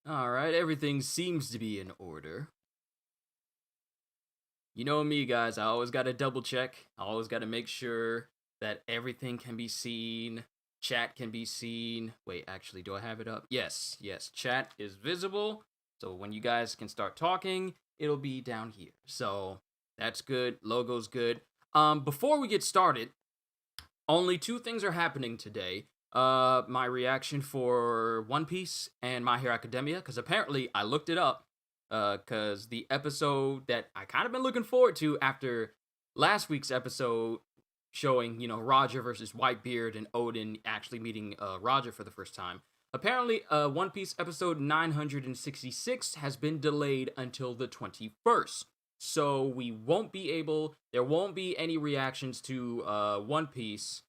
All right, everything seems to be in order. You know me, guys. I always got to double check. I always got to make sure that everything can be seen. Chat can be seen. Wait, actually, do I have it up? Yes, yes. Chat is visible. So when you guys can start talking, it'll be down here. So that's good. Logo's good. Before we get started, only two things are happening today. My reaction for One Piece and My Hero Academia, because apparently I looked it up. Because the episode that I kind of been looking forward to after last week's episode showing, Roger versus Whitebeard and Odin actually meeting Roger for the first time. Apparently, One Piece episode 966 has been delayed until the 21st. So there won't be any reactions to One Piece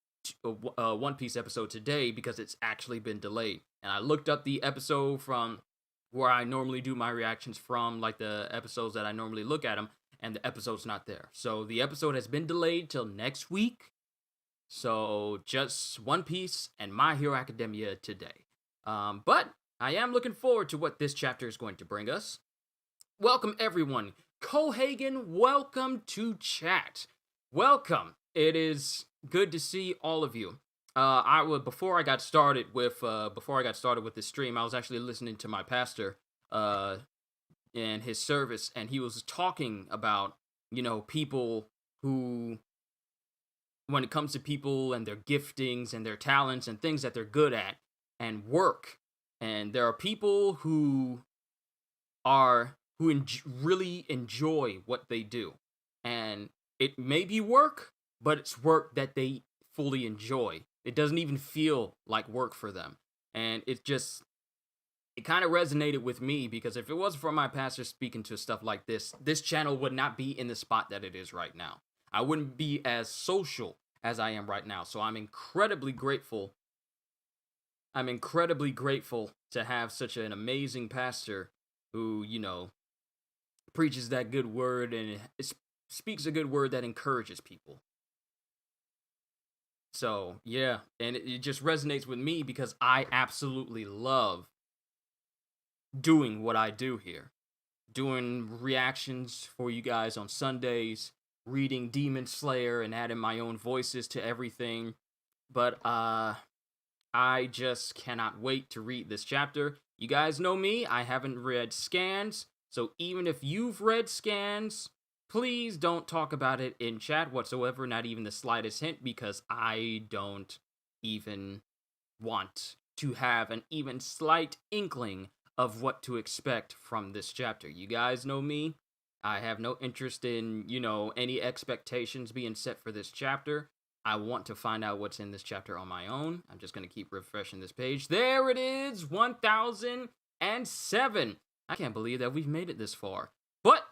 episode today because it's actually been delayed. And I looked up the episode from where I normally do my reactions from, like the episodes that I normally look at them, and the episode's not there. So the episode has been delayed till next week. So just One Piece and My Hero Academia today. But I am looking forward to what this chapter is going to bring us. Welcome, everyone. Cohagen, welcome to chat. Welcome. It is good to see all of you. Before I got started with this stream, I was actually listening to my pastor in his service, and he was talking about people who, when it comes to people and their giftings and their talents and things that they're good at and work, and there are people who really enjoy what they do, and it may be work, but it's work that they fully enjoy. It doesn't even feel like work for them, and it kind of resonated with me because if it wasn't for my pastor speaking to stuff like this channel would not be in the spot that it is right now. I wouldn't be as social as I am right now. So I'm incredibly grateful. To have such an amazing pastor who, preaches that good word and speaks a good word that encourages people. So, yeah, and it just resonates with me because I absolutely love doing what I do here. Doing reactions for you guys on Sundays, reading Demon Slayer and adding my own voices to everything. But I just cannot wait to read this chapter. You guys know me, I haven't read scans, so even if you've read scans, please don't talk about it in chat whatsoever, not even the slightest hint, because I don't even want to have an even slight inkling of what to expect from this chapter. You guys know me. I have no interest in, any expectations being set for this chapter. I want to find out what's in this chapter on my own. I'm just going to keep refreshing this page. There it is, 1007. I can't believe that we've made it this far. But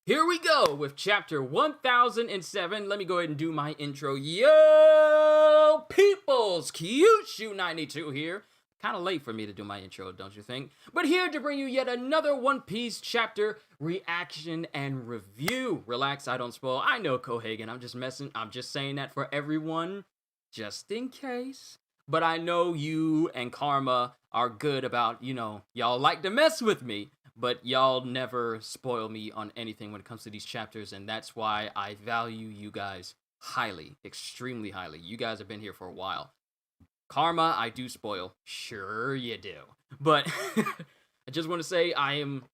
here we go with chapter 1007. Let me go ahead and do my intro. Yo, peoples, Kyushu92 here. Kind of late for me to do my intro, don't you think? But here to bring you yet another One Piece chapter reaction and review. Relax, I don't spoil. I know, Cohagen, I'm just messing. I'm just saying that for everyone, just in case. But I know you and Karma are good about, y'all like to mess with me, but y'all never spoil me on anything when it comes to these chapters, and that's why I value you guys highly, extremely highly. You guys have been here for a while. Karma, I do spoil. Sure you do. But I just want to say I am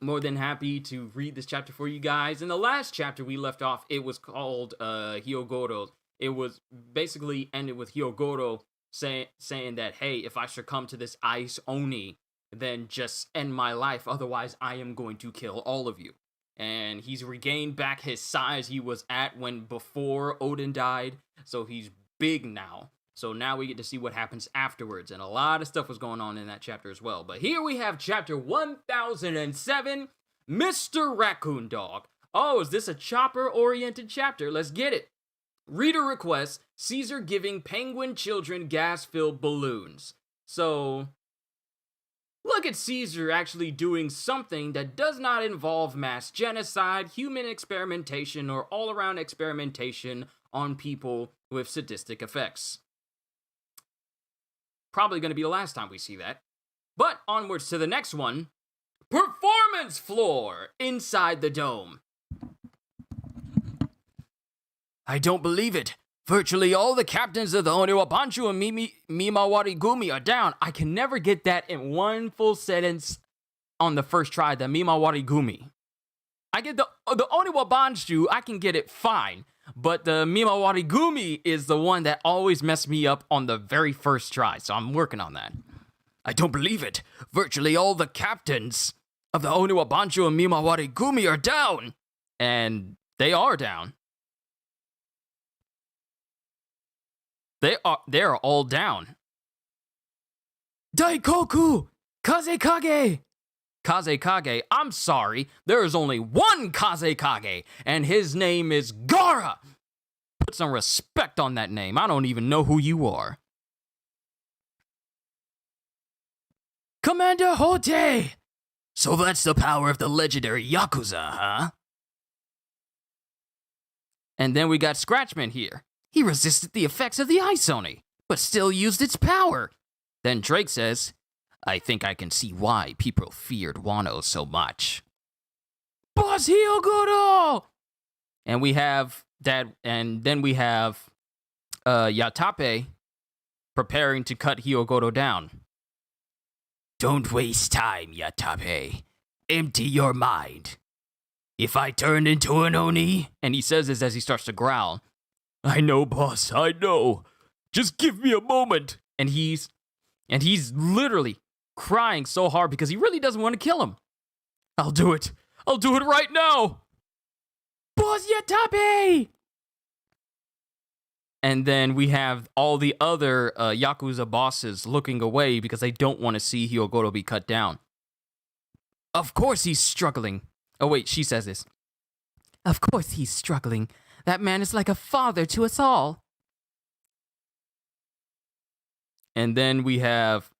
more than happy to read this chapter for you guys. In the last chapter we left off, it was called Hyogoro. It was basically ended with Hyogoro saying that, hey, if I succumb to this ice oni, then just end my life. Otherwise, I am going to kill all of you. And he's regained back his size he was at when before Odin died. So he's big now. So now we get to see what happens afterwards. And a lot of stuff was going on in that chapter as well. But here we have chapter 1007, Mr. Raccoon Dog. Oh, is this a chopper-oriented chapter? Let's get it. Reader requests, Caesar giving penguin children gas-filled balloons. So, look at Caesar actually doing something that does not involve mass genocide, human experimentation, or all-around experimentation on people with sadistic effects. Probably going to be the last time we see that. But onwards to the next one. Performance floor inside the dome. I don't believe it. Virtually all the captains of the Oniwabanshu and Mimawari Gumi are down. I can never get that in one full sentence on the first try, the Mimawari Gumi. I get the Oniwabanshu, I can get it fine. But the Mimawari Gumi is the one that always messed me up on the very first try. So I'm working on that. I don't believe it. Virtually all the captains of the Oniwabanshu and Mimawari Gumi are down. And they are down. They are all down. Daikoku! Kazekage! Kazekage, I'm sorry, there is only one Kazekage, and his name is Gara! Put some respect on that name, I don't even know who you are. Commander Hote! So that's the power of the legendary Yakuza, huh? And then we got Scratchman here. He resisted the effects of the Ice Oni, but still used its power. Then Drake says, I think I can see why people feared Wano so much. Boss Hyogoro! And we have that, and then we have Yatape preparing to cut Hyogoro down. Don't waste time, Yatape. Empty your mind. If I turn into an Oni, and he says this as he starts to growl, I know, boss, I know. Just give me a moment. And he's literally crying so hard because he really doesn't want to kill him. I'll do it. I'll do it right now. Boss Yatape! And then we have all the other Yakuza bosses looking away because they don't want to see Hyogoro be cut down. Of course he's struggling. Oh wait, she says this. Of course he's struggling. That man is like a father to us all. And then we have...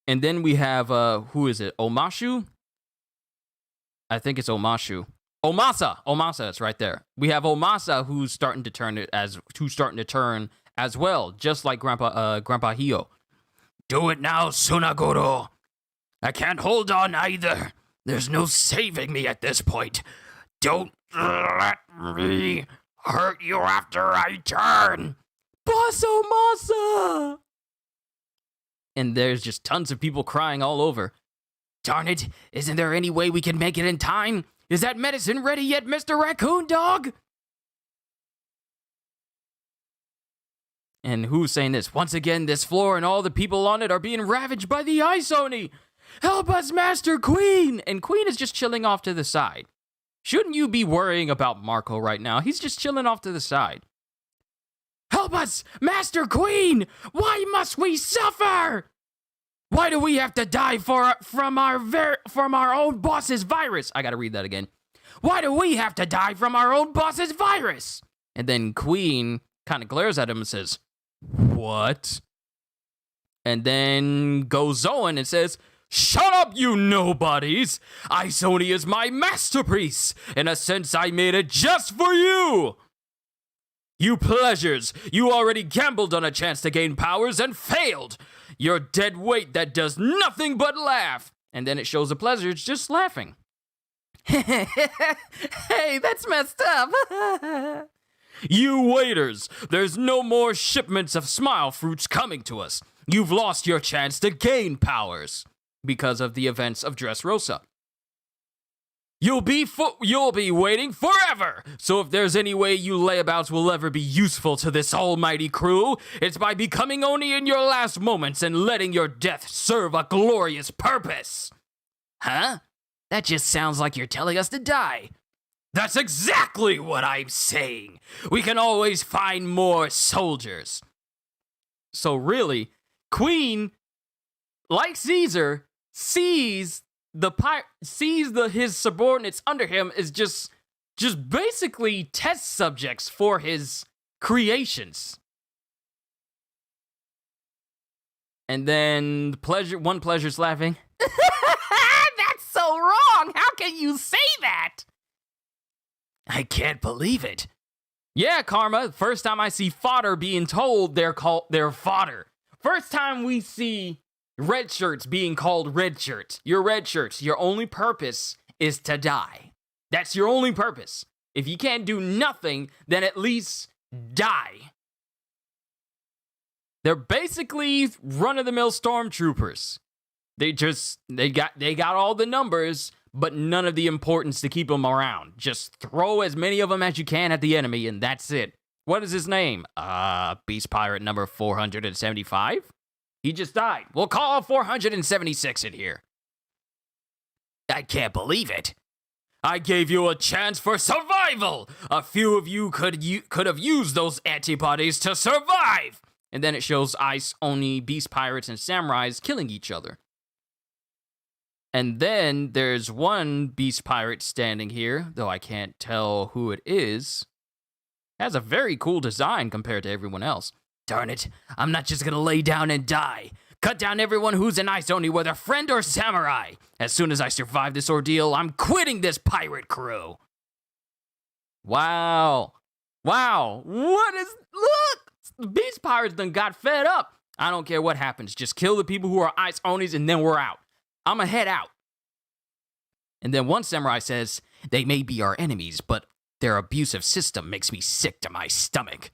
who is it? Omashu? I think it's Omashu. Omasa, it's right there. We have Omasa who's starting to turn as well, just like Grandpa Hio. Do it now, Sunagoro. I can't hold on either. There's no saving me at this point. Don't let me hurt you after I turn. Boss Omasa! And there's just tons of people crying all over. Darn it, isn't there any way we can make it in time? Is that medicine ready yet, Mr. Raccoon Dog? And who's saying this? Once again, this floor and all the people on it are being ravaged by the Ice Oni. Help us, Master Queen! And Queen is just chilling off to the side. Shouldn't you be worrying about Marco right now? He's just chilling off to the side. Help us, Master Queen! Why must we suffer? Why do we have to die from our own boss's virus? I gotta read that again. Why do we have to die from our own boss's virus? And then Queen kind of glares at him and says, what? And then goes Zoan and says, shut up, you nobodies! Ice Oni is my masterpiece! In a sense, I made it just for you! You pleasures! You already gambled on a chance to gain powers and failed! You're dead weight that does nothing but laugh! And then it shows the pleasures just laughing. Hey, that's messed up! You waiters! There's no more shipments of smile fruits coming to us. You've lost your chance to gain powers. Because of the events of Dressrosa. You'll be waiting forever! So if there's any way you layabouts will ever be useful to this almighty crew, it's by becoming Oni in your last moments and letting your death serve a glorious purpose! Huh? That just sounds like you're telling us to die. That's exactly what I'm saying! We can always find more soldiers. So really, Queen, like Caesar, sees his subordinates under him is just basically test subjects for his creations. And then one pleasure's laughing. That's so wrong! How can you say that? I can't believe it. Yeah, Karma, first time I see fodder being told they're fodder. First time we see red shirts being called red shirts. You're red shirts. Your only purpose is to die. That's your only purpose. If you can't do nothing, then at least die. They're basically run-of-the-mill stormtroopers. They got all the numbers, but none of the importance to keep them around. Just throw as many of them as you can at the enemy, and that's it. What is his name? Beast Pirate number 475? He just died. We'll call 476 in here. I can't believe it. I gave you a chance for survival. A few of you could have used those antibodies to survive. And then it shows ice-only beast pirates and samurais killing each other. And then there's one beast pirate standing here, though I can't tell who it is. It has a very cool design compared to everyone else. Darn it, I'm not just gonna lay down and die. Cut down everyone who's an ice-only, whether friend or samurai. As soon as I survive this ordeal, I'm quitting this pirate crew. Wow. Wow. Look! The beast pirates done got fed up. I don't care what happens. Just kill the people who are ice-onlys and then we're out. I'ma head out. And then one samurai says, they may be our enemies, but their abusive system makes me sick to my stomach.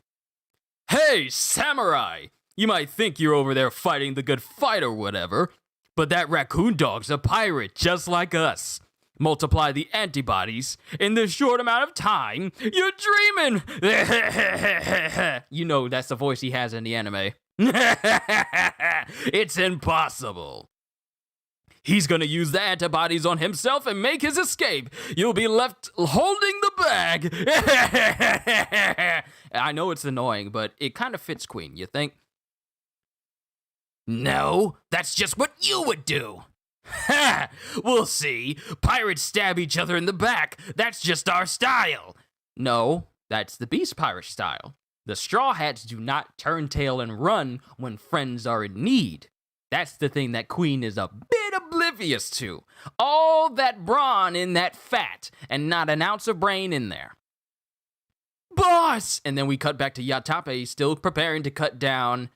Hey, samurai! You might think you're over there fighting the good fight or whatever, but that raccoon dog's a pirate just like us. Multiply the antibodies in this short amount of time, you're dreaming! You know that's the voice he has in the anime. It's impossible. He's gonna use the antibodies on himself and make his escape. You'll be left holding the bag. I know it's annoying, but it kind of fits Queen, you think? No, that's just what you would do. Ha! We'll see. Pirates stab each other in the back. That's just our style. No, that's the Beast Pirate style. The Straw Hats do not turn tail and run when friends are in need. That's the thing that Queen is a bit oblivious to. All that brawn in that fat, and not an ounce of brain in there. Boss! And then we cut back to Yatape, still preparing to cut down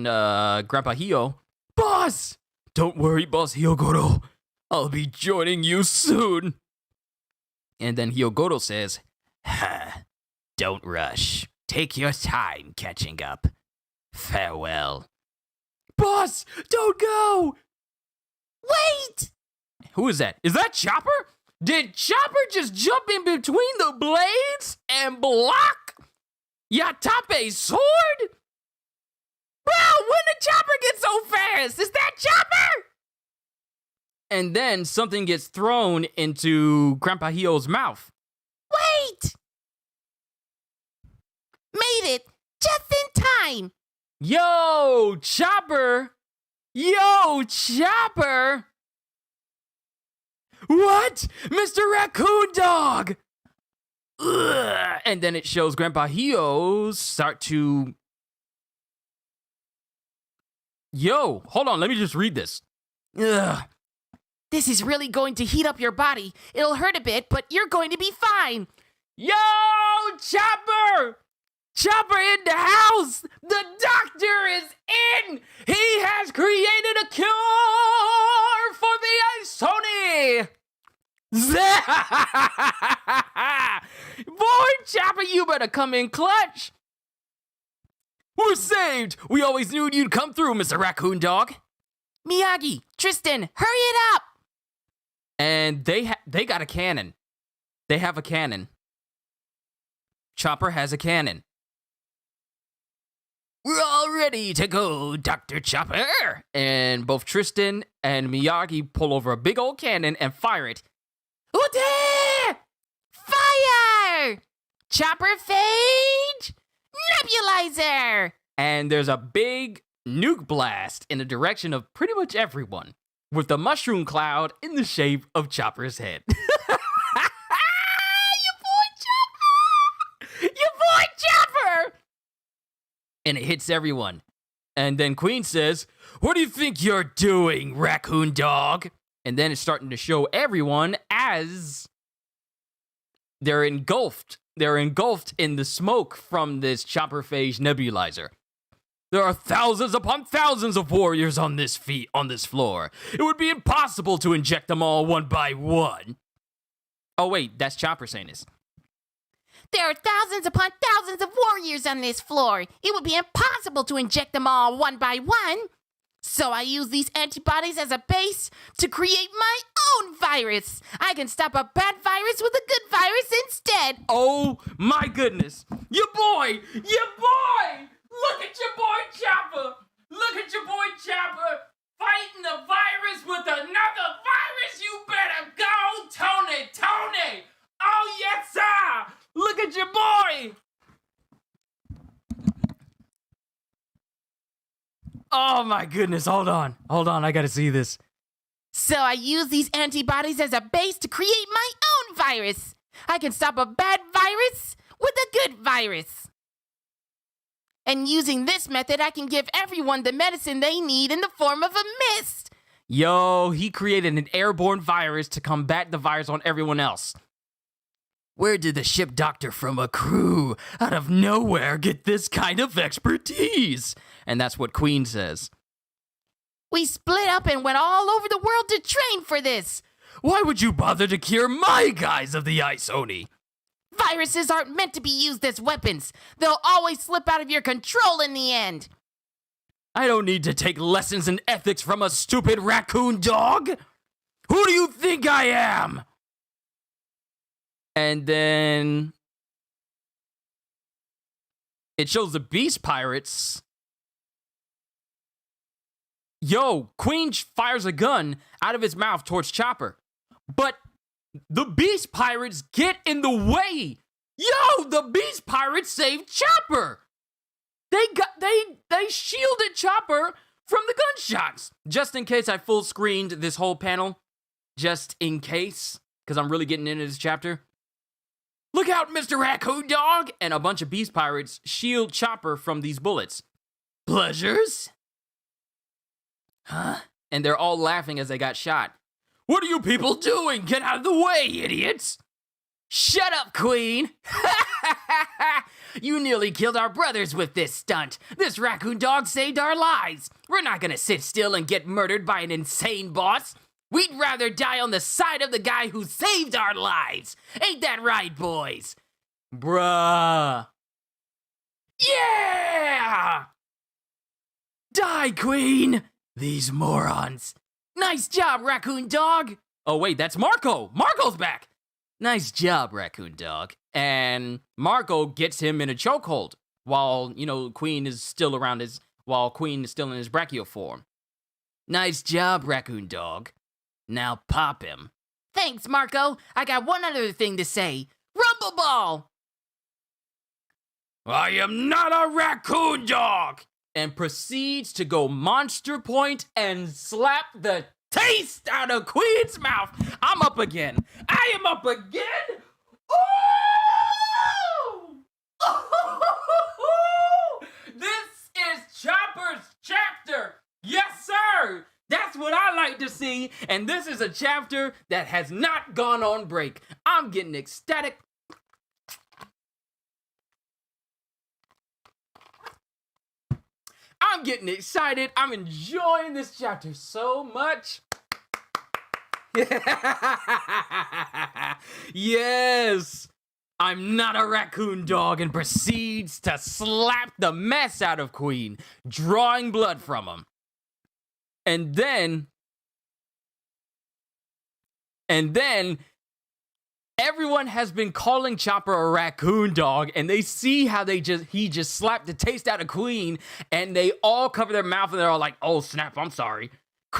Grandpa Hio. Boss! Don't worry, Boss Hyogoro. I'll be joining you soon. And then Hyogoro says, don't rush. Take your time catching up. Farewell. Boss, don't go! Wait! Who is that? Is that Chopper? Did Chopper just jump in between the blades and block Yatape's sword? Bro, when did Chopper get so fast? Is that Chopper? And then something gets thrown into Grandpa Hio's mouth. Wait! Made it just in time. Yo, Chopper! Yo, Chopper! What? Mr. Raccoon Dog! Ugh. And then it shows Grandpa Hio start to... Yo, hold on, let me just read this. Ugh. This is really going to heat up your body. It'll hurt a bit, but you're going to be fine. Yo, Chopper! Chopper in the house! The doctor is in! He has created a cure for the Isoni! Boy, Chopper, you better come in clutch! We're saved! We always knew you'd come through, Mr. Raccoon Dog. Miyagi, Tristan, hurry it up! And they got a cannon. They have a cannon. Chopper has a cannon. We're all ready to go, Dr. Chopper! And both Tristan and Miyagi pull over a big old cannon and fire it. Ute! Fire! Chopper Phage! Nebulizer! And there's a big nuke blast in the direction of pretty much everyone, with the mushroom cloud in the shape of Chopper's head. Your boy Chopper! And it hits everyone. And then Queen says, what do you think you're doing, Raccoon Dog? And then it's starting to show everyone as they're engulfed. They're engulfed in the smoke from this chopper phage nebulizer. There are thousands upon thousands of warriors on this floor. It would be impossible to inject them all one by one. Oh wait, that's Chopper saying this. There are thousands upon thousands of warriors on this floor. It would be impossible to inject them all one by one. So I use these antibodies as a base to create my own virus. I can stop a bad virus with a good virus instead. Oh my goodness. Your boy! Look at your boy Chopper! Look at your boy Chopper fighting a virus with another virus! You better go, Tony! Oh yes, sir! Look at your boy! Oh my goodness, hold on, I gotta see this. So I use these antibodies as a base to create my own virus. I can stop a bad virus with a good virus. And using this method, I can give everyone the medicine they need in the form of a mist. Yo, he created an airborne virus to combat the virus on everyone else. Where did the ship doctor from a crew out of nowhere get this kind of expertise? And that's what Queen says. We split up and went all over the world to train for this. Why would you bother to cure my guys of the ice, Oni? Viruses aren't meant to be used as weapons. They'll always slip out of your control in the end. I don't need to take lessons in ethics from a stupid raccoon dog. Who do you think I am? And then it shows the beast pirates. Yo, Queen fires a gun out of his mouth towards Chopper. But the beast pirates get in the way. Yo, the beast pirates saved Chopper. They shielded Chopper from the gunshots. Just in case I full screened this whole panel. Just in case. Because I'm really getting into this chapter. Look out, Mr. Raccoon Dog! And a bunch of beast pirates shield Chopper from these bullets. Pleasures? Huh? And they're all laughing as they got shot. What are you people doing? Get out of the way, idiots! Shut up, Queen! You nearly killed our brothers with this stunt. This raccoon dog saved our lives. We're not gonna sit still and get murdered by an insane boss. We'd rather die on the side of the guy who saved our lives. Ain't that right, boys? Bruh. Yeah! Die, Queen! These morons. Nice job, Raccoon Dog. Oh, wait, that's Marco. Marco's back. Nice job, Raccoon Dog. And Marco gets him in a chokehold while, Queen is still in his brachio form. Nice job, Raccoon Dog. Now pop him. Thanks, Marco. I got one other thing to say. Rumble Ball! I am not a raccoon dog! And proceeds to go monster point and slap the taste out of Queen's mouth. I'm up again. I am up again. Ooh! This is Chopper's chapter. Yes, sir. That's what I like to see. And this is a chapter that has not gone on break. I'm getting ecstatic. I'm getting excited. I'm enjoying this chapter so much. Yes. I'm not a raccoon dog, and proceeds to slap the mess out of Queen, drawing blood from him. And then everyone has been calling Chopper a raccoon dog, and they see how he just slapped the taste out of Queen, and they all cover their mouth, and they're all like, oh snap, I'm sorry.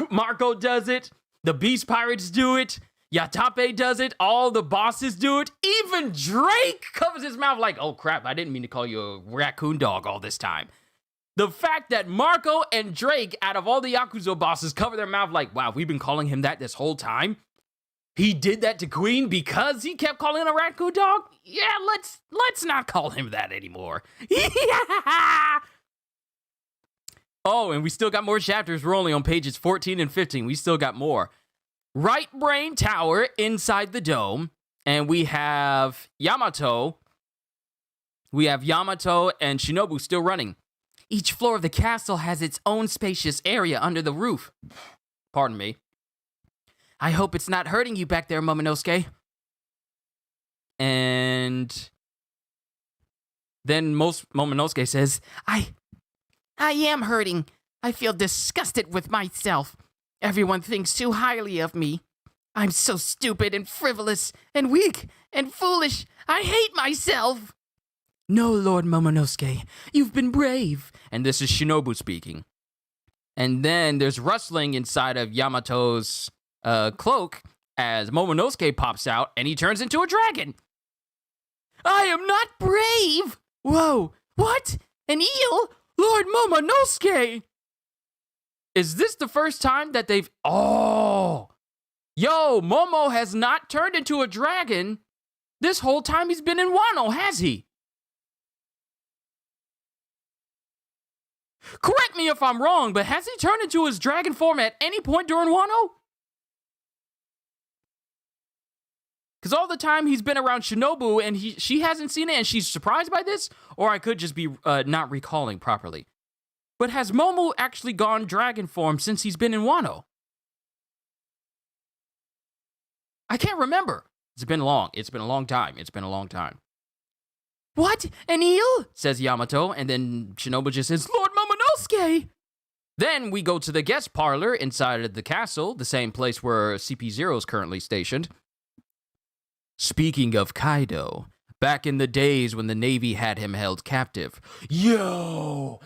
Marco does it, the Beast Pirates do it, Yatape does it, all the bosses do it, even Drake covers his mouth like, oh crap, I didn't mean to call you a raccoon dog all this time. The fact that Marco and Drake, out of all the Yakuza bosses, cover their mouth like, wow, we've been calling him that this whole time. He did that to Queen because he kept calling him a raccoon dog? Yeah, let's not call him that anymore. Oh, and we still got more chapters. We're only on pages 14 and 15. We still got more. Right Brain Tower inside the dome. And we have Yamato. We have Yamato and Shinobu still running. Each floor of the castle has its own spacious area under the roof. Pardon me. I hope it's not hurting you back there, Momonosuke. And then Momonosuke says, I am hurting. I feel disgusted with myself. Everyone thinks too highly of me. I'm so stupid and frivolous and weak and foolish. I hate myself. No, Lord Momonosuke, you've been brave. And this is Shinobu speaking. And then there's rustling inside of Yamato's cloak as Momonosuke pops out and he turns into a dragon. I am not brave. Whoa, what? An eel? Lord Momonosuke. Is this the first time that they've... Oh. Yo, Momo has not turned into a dragon this whole time he's been in Wano, has he? Correct me if I'm wrong, but has he turned into his dragon form at any point during Wano? Because all the time he's been around Shinobu and she hasn't seen it and she's surprised by this? Or I could just be not recalling properly. But has Momo actually gone dragon form since he's been in Wano? I can't remember. It's been long. It's been a long time. It's been a long time. What? An eel? Says Yamato, and then Shinobu just says, Lord Momonosuke! Then we go to the guest parlor inside of the castle, the same place where CP0 is currently stationed. Speaking of Kaido, back in the days when the Navy had him held captive. Yo!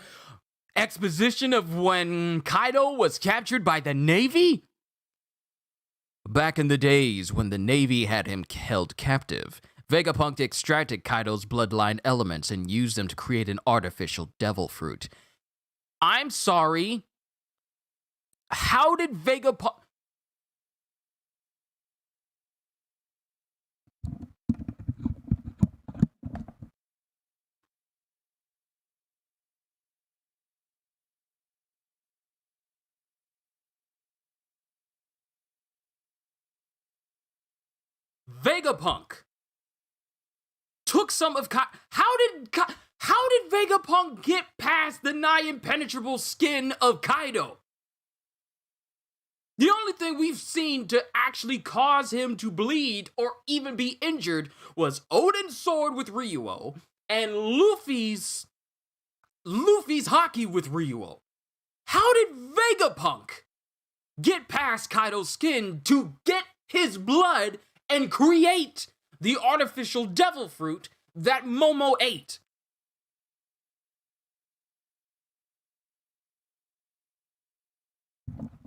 Exposition of when Kaido was captured by the Navy? Back in the days when the Navy had him held captive, Vegapunk extracted Kaido's bloodline elements and used them to create an artificial devil fruit. I'm sorry. How did Vegapunk... Vegapunk took some of how did Vegapunk get past the nigh impenetrable skin of Kaido? The only thing we've seen to actually cause him to bleed or even be injured was Odin's sword with Ryuo and Luffy's haki with Ryuo. How did Vegapunk get past Kaido's skin to get his blood and create the artificial devil fruit that Momo ate?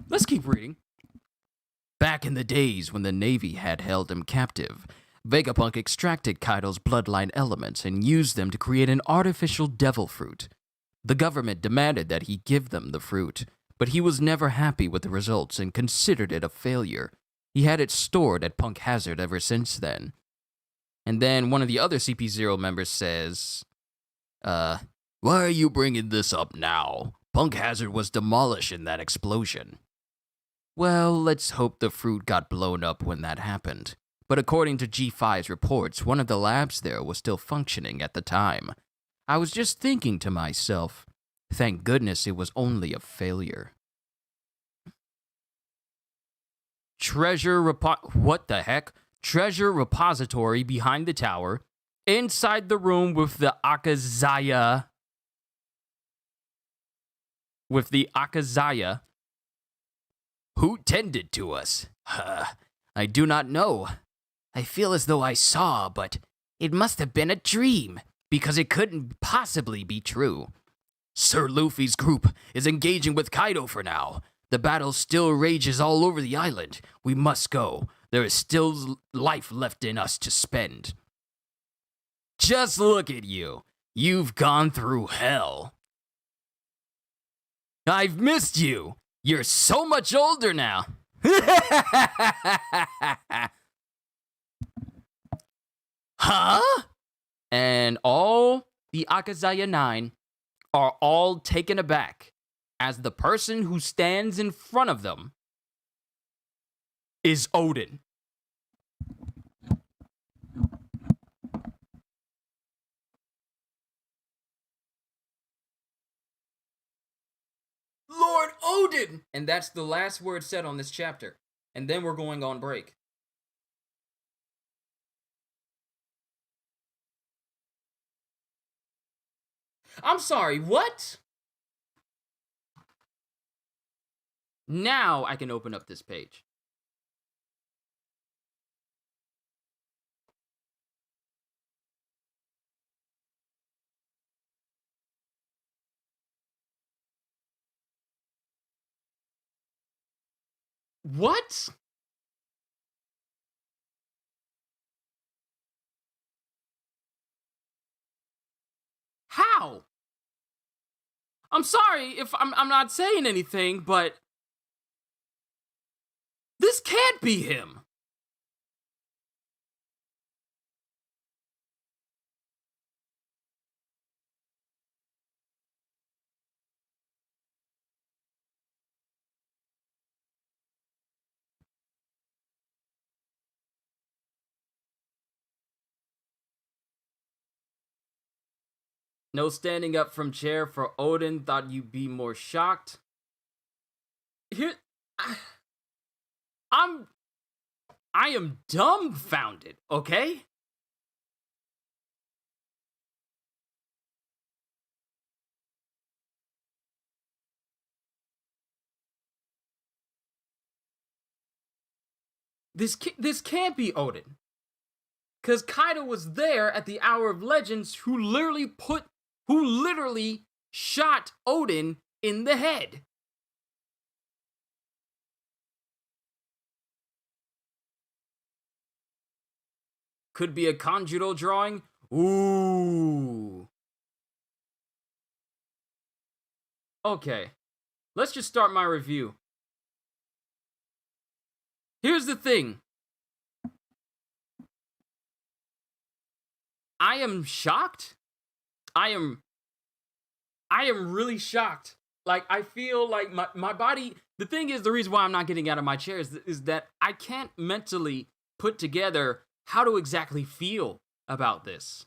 Let's keep reading. Back in the days when the Navy had held him captive, Vegapunk extracted Kaido's bloodline elements and used them to create an artificial devil fruit. The government demanded that he give them the fruit, but he was never happy with the results and considered it a failure. He had it stored at Punk Hazard ever since then. And then one of the other CP0 members says, why are you bringing this up now? Punk Hazard was demolished in that explosion. Well, let's hope the fruit got blown up when that happened. But according to G5's reports, one of the labs there was still functioning at the time. I was just thinking to myself, thank goodness it was only a failure. What the heck? Treasure repository behind the tower, inside the room with the Akazaya. Who tended to us? I do not know. I feel as though I saw, but it must have been a dream, because it couldn't possibly be true. Sir Luffy's group is engaging with Kaido for now. The battle still rages all over the island. We must go. There is still life left in us to spend. Just look at you. You've gone through hell. I've missed you. You're so much older now. Huh? And all the Akazaya 9 are all taken aback as the person who stands in front of them is Odin. Lord Odin! And that's the last word said on this chapter. And then we're going on break. I'm sorry, what? Now I can open up this page. What? How? I'm sorry if I'm not saying anything, but this can't be him. No standing up from chair for Odin. Thought you'd be more shocked. Here, I am dumbfounded. Okay. This can't be Odin, because Kaido was there at the Hour of Legends, who literally shot Odin in the head. Could be a Kanjuro drawing. Ooh. Okay, let's just start my review. Here's the thing. I am shocked. I am really shocked. Like, I feel like my body, the thing is, the reason why I'm not getting out of my chair is that I can't mentally put together how to exactly feel about this.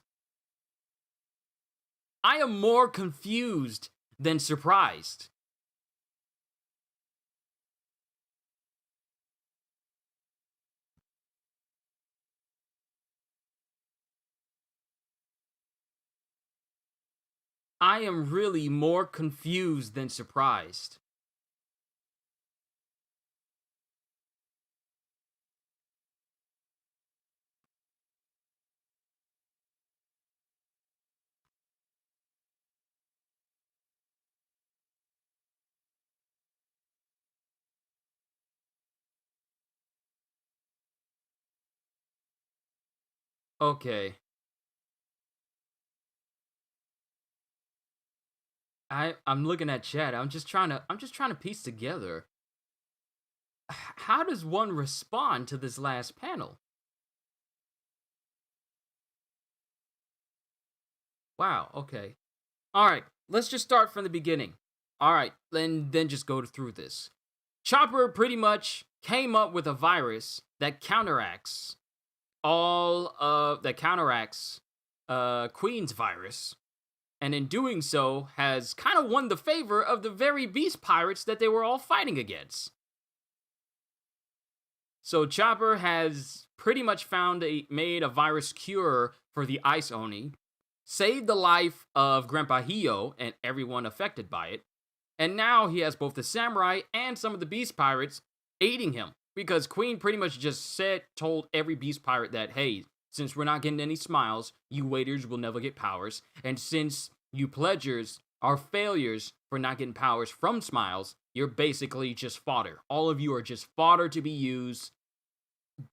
I am more confused than surprised. I am really more confused than surprised. Okay. I'm looking at chat. I'm just trying to piece together how does one respond to this last panel? Wow, okay. All right, let's just start from the beginning. All right, then just go through this. Chopper pretty much came up with a virus that counteracts Queen's virus, and in doing so has kind of won the favor of the very beast pirates that they were all fighting against. So Chopper has pretty much made a virus cure for the Ice Oni, saved the life of Grandpa Hio and everyone affected by it, and now he has both the samurai and some of the beast pirates aiding him, because Queen pretty much just told every beast pirate that, hey, since we're not getting any smiles, you waiters will never get powers, and since you pledgers are failures for not getting powers from smiles, you're basically just fodder. All of you are just fodder to be used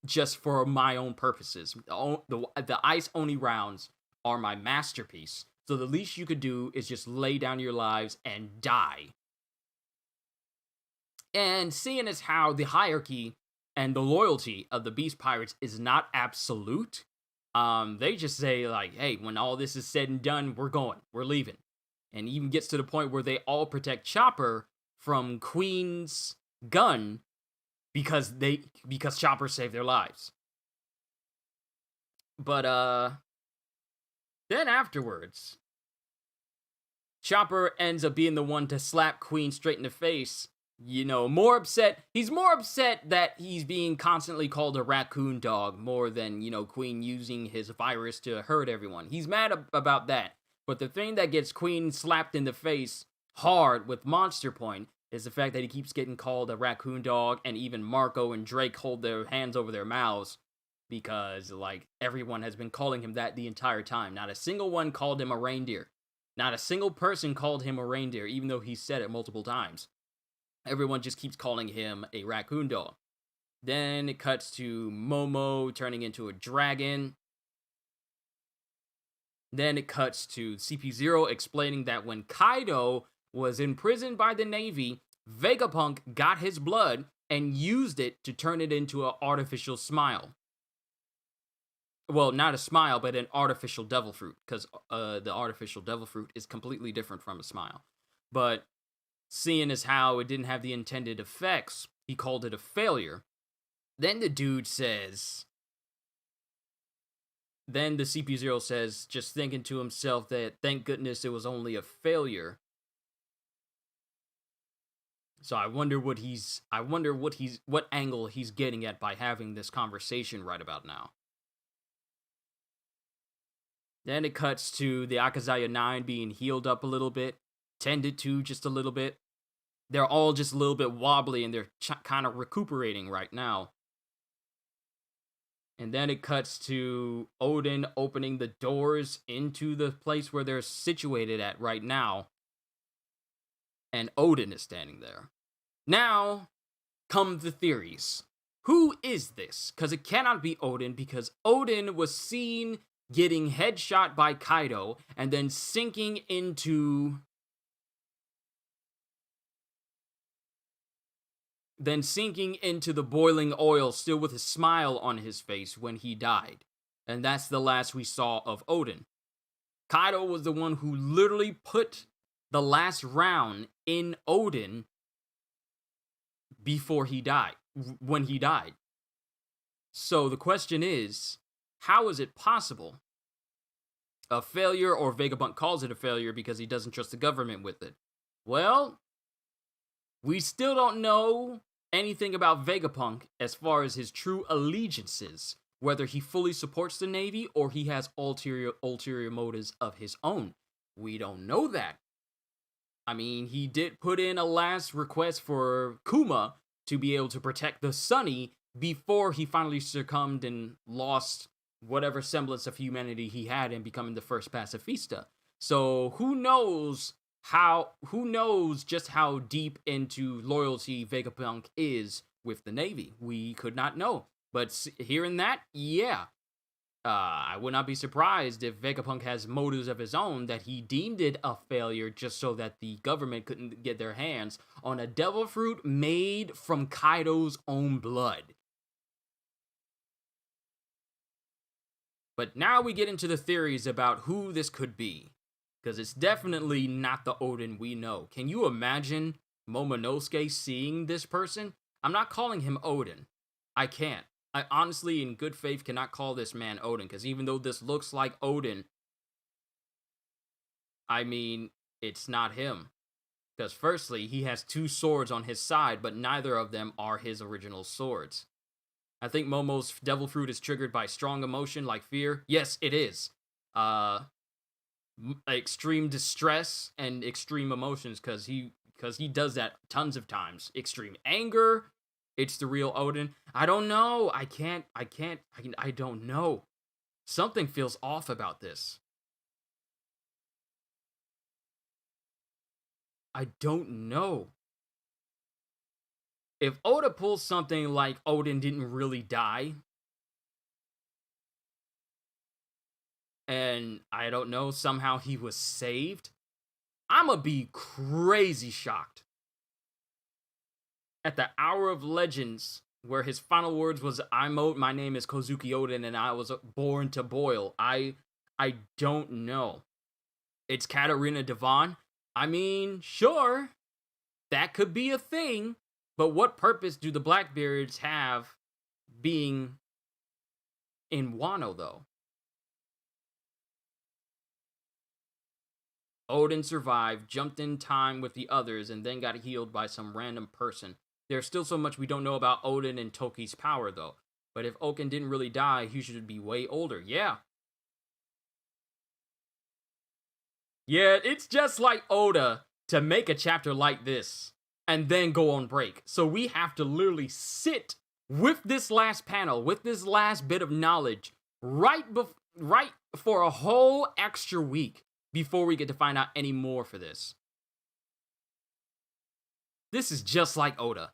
just for my own purposes. The Ice Oni rounds are my masterpiece. So the least you could do is just lay down your lives and die. And seeing as how the hierarchy and the loyalty of the Beast Pirates is not absolute, they just say like, hey, when all this is said and done, we're leaving. And even gets to the point where they all protect Chopper from Queen's gun because Chopper saved their lives. But then afterwards, Chopper ends up being the one to slap Queen straight in the face. More upset. He's more upset that he's being constantly called a raccoon dog more than, Queen using his virus to hurt everyone. He's mad about that. But the thing that gets Queen slapped in the face hard with Monster Point is the fact that he keeps getting called a raccoon dog, and even Marco and Drake hold their hands over their mouths because, everyone has been calling him that the entire time. Not a single one called him a reindeer. Not a single person called him a reindeer, even though he said it multiple times. Everyone just keeps calling him a raccoon dog. Then it cuts to Momo turning into a dragon. Then it cuts to CP0 explaining that when Kaido was imprisoned by the Navy, Vegapunk got his blood and used it to turn it into an artificial smile. Well, not a smile, but an artificial devil fruit, because the artificial devil fruit is completely different from a smile. But seeing as how it didn't have the intended effects, he called it a failure. Then the CP0 says, just thinking to himself that thank goodness it was only a failure. So I wonder what angle he's getting at by having this conversation right about now. Then it cuts to the Akazaya 9 being healed up a little bit, tended to just a little bit. They're all just a little bit wobbly and they're kind of recuperating right now. And then it cuts to Odin opening the doors into the place where they're situated at right now. And Odin is standing there. Now come the theories. Who is this? Because it cannot be Odin, because Odin was seen getting headshot by Kaido and then sinking into the boiling oil, still with a smile on his face when he died. And that's the last we saw of Odin. Kaido was the one who literally put the last round in Odin before he died, when he died. So the question is, how is it possible? A failure, or Vegapunk calls it a failure because he doesn't trust the government with it. Well, we still don't know anything about Vegapunk as far as his true allegiances, whether he fully supports the Navy or he has ulterior motives of his own. We don't know that. I mean, he did put in a last request for Kuma to be able to protect the Sunny before he finally succumbed and lost whatever semblance of humanity he had in becoming the first pacifista. So who knows just how deep into loyalty Vegapunk is with the Navy. We could not know. But hearing that, yeah. I would not be surprised if Vegapunk has motives of his own, that he deemed it a failure just so that the government couldn't get their hands on a devil fruit made from Kaido's own blood. But now we get into the theories about who this could be. Because it's definitely not the Odin we know. Can you imagine Momonosuke seeing this person? I'm not calling him Odin. I can't. I honestly, in good faith, cannot call this man Odin. Because even though this looks like Odin, I mean, it's not him. Because firstly, he has two swords on his side, but neither of them are his original swords. I think Momo's devil fruit is triggered by strong emotion like fear. Yes, it is. Extreme distress and extreme emotions, because he does that tons of times. Extreme anger, it's the real Odin. I don't know. I don't know. Something feels off about this. I don't know. If Oda pulls something like Odin didn't really die, and I don't know, somehow he was saved, I'ma be crazy shocked. At the Hour of Legends, where his final words was, my name is Kozuki Odin and I was born to boil. I don't know. It's Katarina Devon. I mean, sure, that could be a thing, but what purpose do the Blackbeards have being in Wano, though? Odin survived, jumped in time with the others, and then got healed by some random person. There's still so much we don't know about Odin and Toki's power, though. But if Odin didn't really die, he should be way older. Yeah. Yeah, it's just like Oda to make a chapter like this and then go on break. So we have to literally sit with this last panel, with this last bit of knowledge, right for a whole extra week before we get to find out any more for this. This is just like Oda.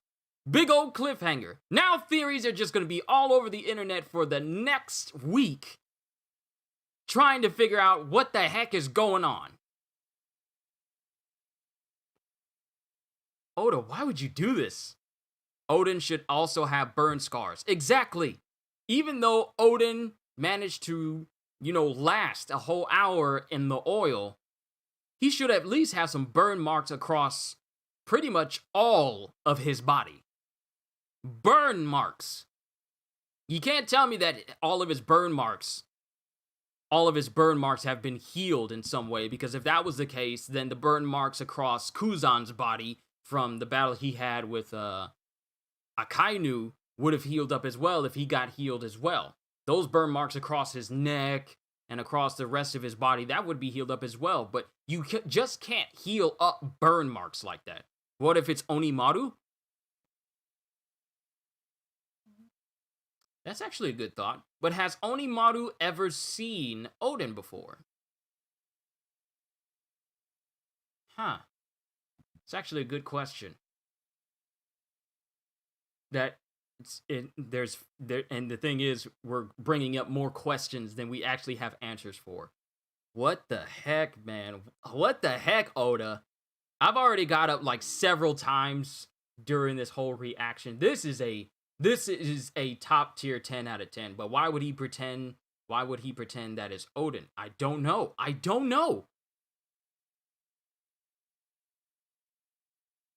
Big old cliffhanger. Now theories are just going to be all over the internet for the next week, trying to figure out what the heck is going on. Oda, why would you do this? Odin should also have burn scars. Exactly. Even though Odin managed to, last a whole hour in the oil, he should at least have some burn marks across pretty much all of his body. Burn marks. You can't tell me that all of his burn marks have been healed in some way, because if that was the case, then the burn marks across Kuzan's body from the battle he had with Akainu would have healed up as well if he got healed as well. Those burn marks across his neck and across the rest of his body, that would be healed up as well. But you just can't heal up burn marks like that. What if it's Onimaru? That's actually a good thought. But has Onimaru ever seen Odin before? Huh. It's actually a good question. And the thing is, we're bringing up more questions than we actually have answers for. What the heck, man? What the heck, Oda? I've already got up like several times during this whole reaction. This is a top tier 10 out of 10. But why would he pretend that is Odin? I don't know.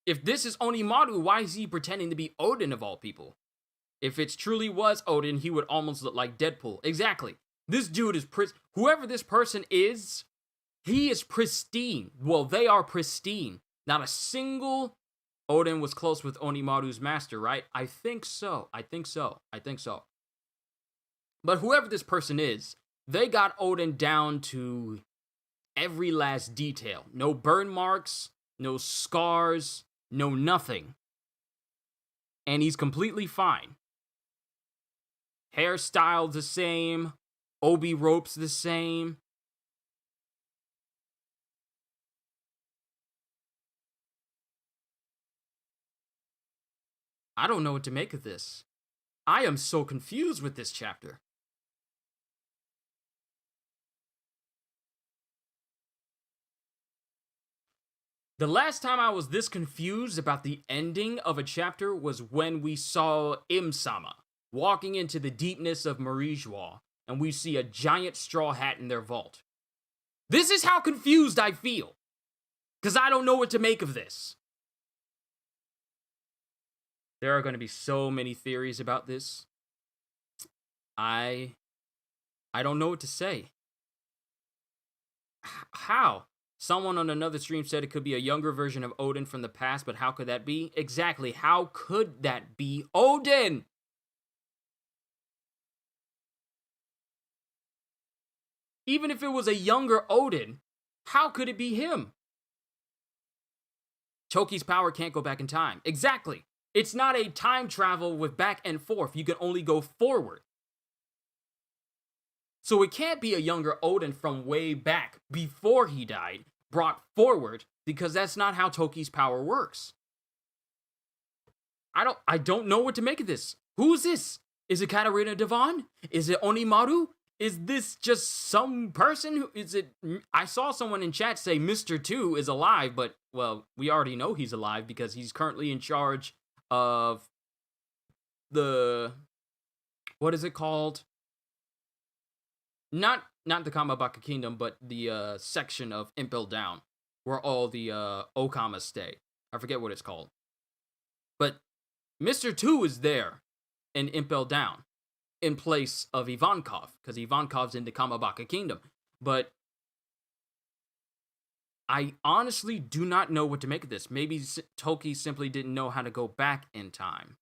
If this is Onimaru, why is he pretending to be Odin of all people? If it truly was Odin, he would almost look like Deadpool. Exactly. This dude is whoever this person is, he is pristine. Well, they are pristine. Not a single Odin was close with Onimaru's master, right? I think so. But whoever this person is, they got Odin down to every last detail. No burn marks, no scars, no nothing. And he's completely fine. Hairstyle the same. Obi ropes the same. I don't know what to make of this. I am so confused with this chapter. The last time I was this confused about the ending of a chapter was when we saw Im-sama walking into the deepness of Marijois, and we see a giant straw hat in their vault. This is how confused I feel, because I don't know what to make of this. There are going to be so many theories about this. I don't know what to say. How? Someone on another stream said it could be a younger version of Odin from the past, but how could that be? Exactly, how could that be Odin? Even if it was a younger Odin, how could it be him? Toki's power can't go back in time. Exactly. It's not a time travel with back and forth. You can only go forward. So it can't be a younger Odin from way back before he died, brought forward, because that's not how Toki's power works. I don't know what to make of this. Who is this? Is it Katarina Devon? Is it Onimaru? Is this just some person? I saw someone in chat say Mr. 2 is alive, but, well, we already know he's alive because he's currently in charge of what is it called? Not the Kamabaka Kingdom, but the section of Impel Down, where all the Okamas stay. I forget what it's called. But Mr. 2 is there in Impel Down in place of Ivankov, because Ivankov's in the Kamabaka Kingdom. But I honestly do not know what to make of this. Maybe Toki simply didn't know how to go back in time.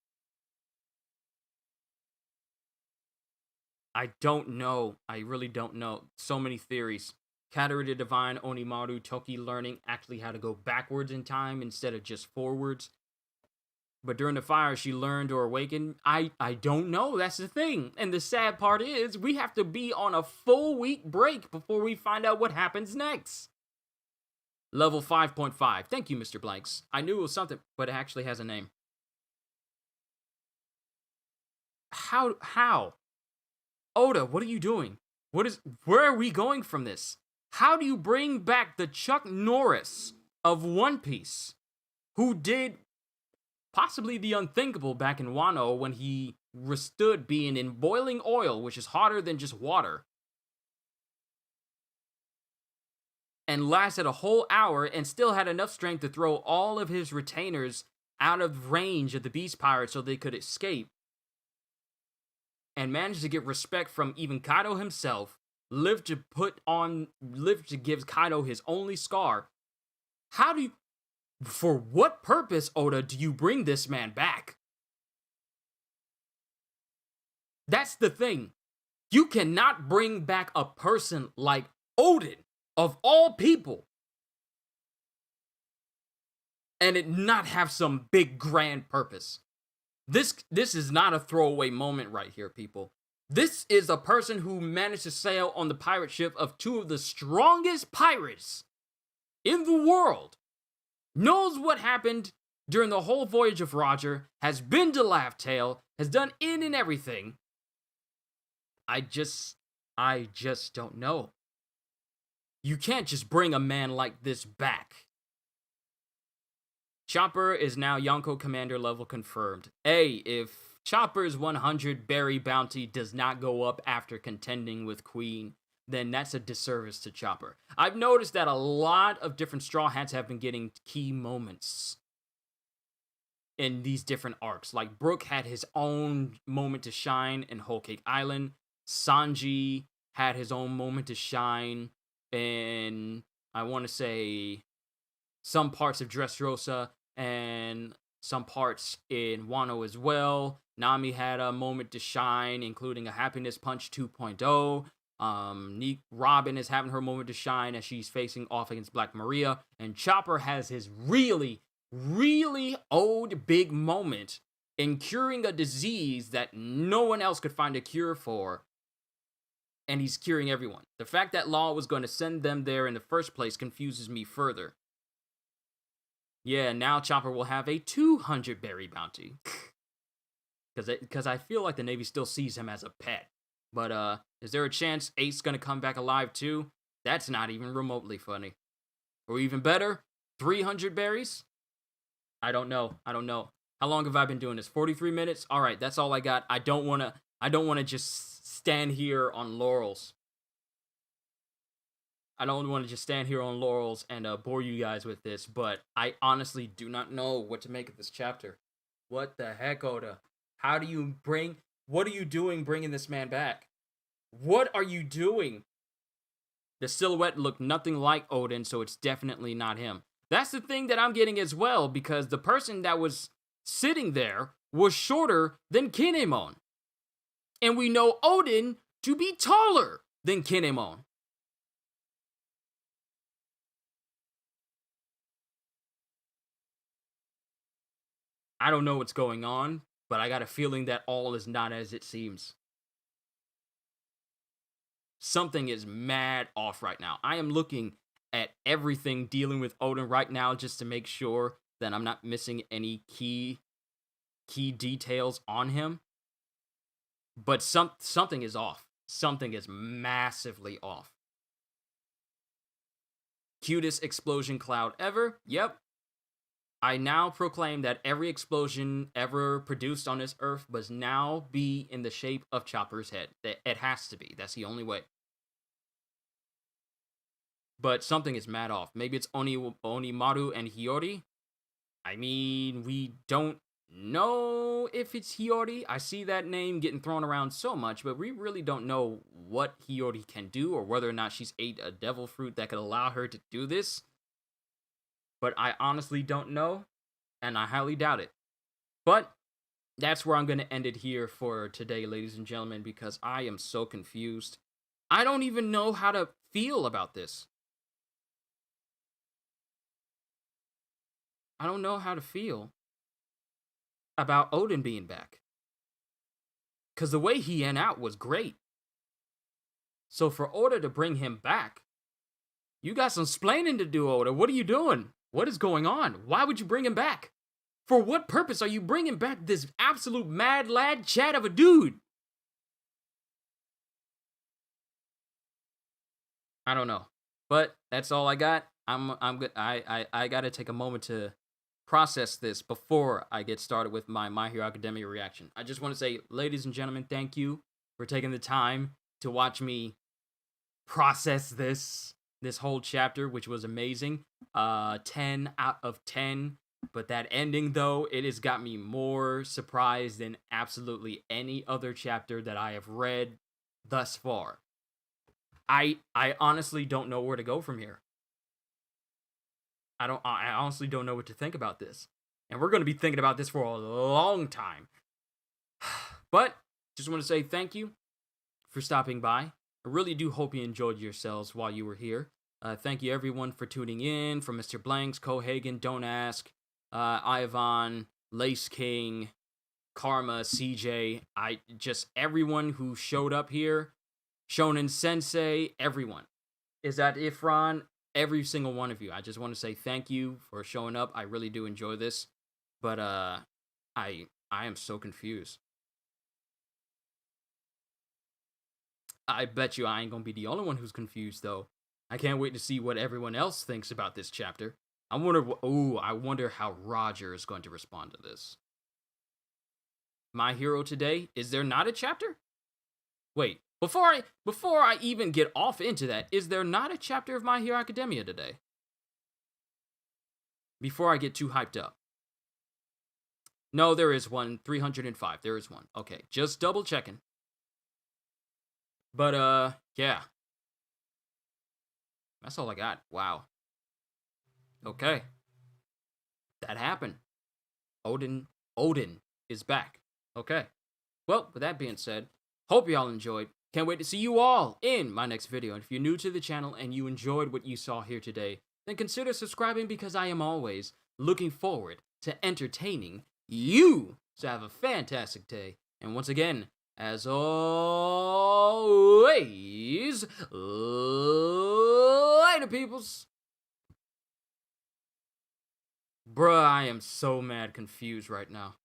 I don't know. I really don't know. So many theories. Katarina the Divine, Onimaru, Toki learning actually how to go backwards in time instead of just forwards. But during the fire, she learned or awakened. I don't know. That's the thing. And the sad part is, we have to be on a full week break before we find out what happens next. Level 5.5. Thank you, Mr. Blanks. I knew it was something, but it actually has a name. How? Oda, what are you doing? Where are we going from this? How do you bring back the Chuck Norris of One Piece, who did possibly the unthinkable back in Wano when he withstood being in boiling oil, which is hotter than just water, and lasted a whole hour and still had enough strength to throw all of his retainers out of range of the Beast Pirates so they could escape, and managed to get respect from even Kaido himself, lived to give Kaido his only scar. For what purpose, Oda, do you bring this man back? That's the thing. You cannot bring back a person like Odin, of all people, and it not have some big grand purpose. This is not a throwaway moment right here, people. This is a person who managed to sail on the pirate ship of two of the strongest pirates in the world, knows what happened during the whole voyage of Roger, has been to Laugh Tale, has done in and everything. I just don't know. You can't just bring a man like this back. Chopper is now Yonko Commander level confirmed. If Chopper's 100 berry bounty does not go up after contending with Queen, then that's a disservice to Chopper. I've noticed that a lot of different Straw Hats have been getting key moments in these different arcs. Like, Brook had his own moment to shine in Whole Cake Island. Sanji had his own moment to shine in, I want to say, some parts of Dressrosa and some parts in Wano as well. Nami had a moment to shine, including a Happiness Punch 2.0. Robin is having her moment to shine as she's facing off against Black Maria. And Chopper has his really, really old big moment in curing a disease that no one else could find a cure for. And he's curing everyone. The fact that Law was going to send them there in the first place confuses me further. Yeah, now Chopper will have a 200 berry bounty. Because I feel like the Navy still sees him as a pet. But is there a chance Ace gonna come back alive too? That's not even remotely funny. Or even better, 300 berries? I don't know. How long have I been doing this? 43 minutes? Alright, that's all I got. I don't wanna just stand here on laurels. I don't want to just stand here on laurels and bore you guys with this, but I honestly do not know what to make of this chapter. What the heck, Oda? What are you doing bringing this man back? What are you doing? The silhouette looked nothing like Odin, so it's definitely not him. That's the thing that I'm getting as well, because the person that was sitting there was shorter than Kinemon. And we know Odin to be taller than Kinemon. I don't know what's going on, but I got a feeling that all is not as it seems. Something is mad off right now. I am looking at everything dealing with Odin right now just to make sure that I'm not missing any key details on him. But something is off. Something is massively off. Cutest explosion cloud ever? Yep. I now proclaim that every explosion ever produced on this earth must now be in the shape of Chopper's head. It has to be. That's the only way. But something is mad off. Maybe it's Onimaru and Hiyori. I mean, we don't know if it's Hiyori. I see that name getting thrown around so much, but we really don't know what Hiyori can do or whether or not she's ate a devil fruit that could allow her to do this. but I honestly don't know, and I highly doubt it. But that's where I'm going to end it here for today, ladies and gentlemen, because I am so confused. I don't even know how to feel about this. I don't know how to feel about Odin being back. Because the way he went out was great. So for Oda to bring him back, you got some splaining to do, Oda. What are you doing? What is going on? Why would you bring him back? For what purpose are you bringing back this absolute mad lad chat of a dude? I don't know. But that's all I got. I'm good. I gotta take a moment to process this before I get started with my My Hero Academia reaction. I just want to say, ladies and gentlemen, thank you for taking the time to watch me process this whole chapter, which was amazing. 10 out of 10. But that ending, though, it has got me more surprised than absolutely any other chapter that I have read thus far. I honestly don't know where to go from here. I honestly don't know what to think about this. And we're going to be thinking about this for a long time. But just want to say thank you for stopping by. I really do hope you enjoyed yourselves while you were here. Thank you everyone for tuning in. From Mr. Blanks, Cohagen, Don't Ask, Ivan, Lace King, Karma, CJ, everyone who showed up here, Shonen Sensei, everyone. Is that Ifran? Every single one of you. I just want to say thank you for showing up. I really do enjoy this. But I am so confused. I bet you I ain't gonna be the only one who's confused though. I can't wait to see what everyone else thinks about this chapter. I wonder how Roger is going to respond to this. My Hero today, is there not a chapter? Wait, before I even get off into that, is there not a chapter of My Hero Academia today? Before I get too hyped up. No, there is one. 305. There is one. Okay, just double checking. But yeah. That's all I got. Wow. Okay. That happened. Odin is back. Okay. Well, with that being said, hope y'all enjoyed. Can't wait to see you all in my next video. And if you're new to the channel and you enjoyed what you saw here today, then consider subscribing because I am always looking forward to entertaining you. So have a fantastic day. And once again, as always, later, peoples. Bruh, I am so mad confused right now.